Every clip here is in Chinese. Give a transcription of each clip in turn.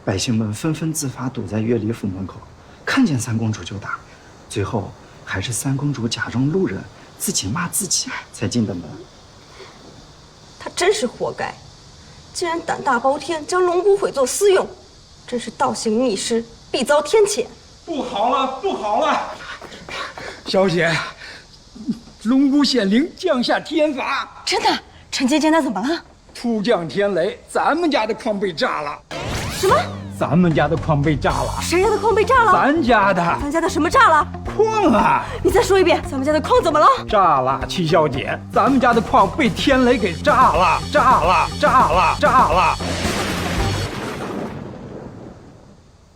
百姓们纷纷自发堵在岳里府门口，看见三公主就打，最后还是三公主假装路人，自己骂自己才进的门。她真是活该，竟然胆大包天，将龙骨毁作私用，真是倒行逆施，必遭天谴。不好了，不好了！小姐，龙骨显灵，降下天罚。真的？陈姐姐，那怎么了？突降天雷，咱们家的矿被炸了。什么？咱们家的矿被炸了。谁家的矿被炸了？咱家的。咱家的什么炸了？矿啊！你再说一遍，咱们家的矿怎么了？炸了，七小姐，咱们家的矿被天雷给炸了，炸了，炸了，炸了！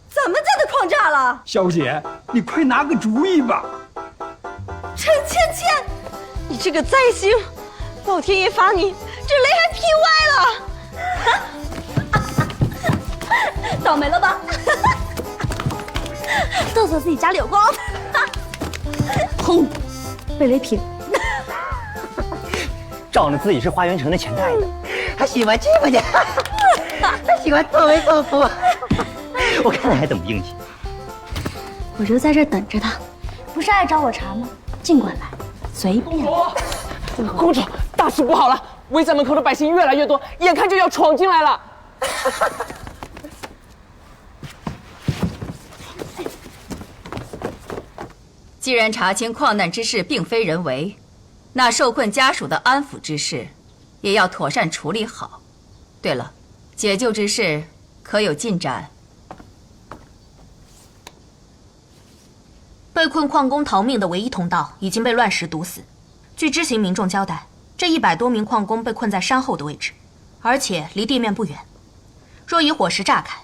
咱们家的矿炸了！小姐，你快拿个主意吧。陈芊芊，你这个灾星，老天爷罚你，这雷还劈歪了。倒霉了吧？都说自己家里有光，轰，被雷劈。仗着自己是花园城的钱袋子，还喜欢这么的，还喜欢作威作福。我看他还怎么硬气。我就在这等着他，不是爱找我茬吗？尽管来，随便。公主，大事不好了！围在门口的百姓越来越多，眼看就要闯进来了。既然查清矿难之事并非人为，那受困家属的安抚之事，也要妥善处理好。对了，解救之事可有进展？被困矿工逃命的唯一通道已经被乱石堵死。据知情民众交代，这100多名矿工被困在山后的位置，而且离地面不远。若以火石炸开，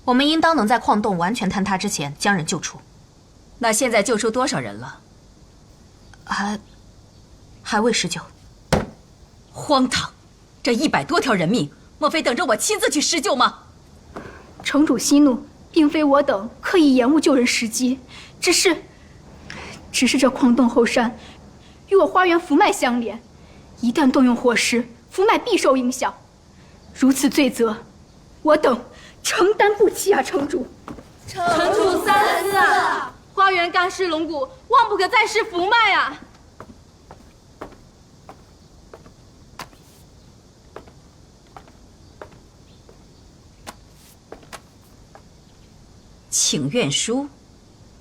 我们应当能在矿洞完全坍塌之前将人救出。那现在救出多少人了？还未施救。荒唐！这100多条人命，莫非等着我亲自去施救吗？城主息怒，并非我等刻意延误救人时机，只是这矿洞后山与我花园福脉相连，一旦动用火石，福脉必受影响。如此罪责，我等承担不起啊，城主。城主三思啊！花园刚失龙骨，万不可再失福脉啊！请愿书，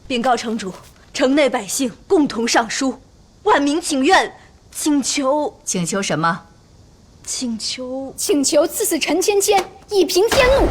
禀告城主，城内百姓共同上书，万民请愿，请求什么？请求请求赐死陈芊芊，以平天怒。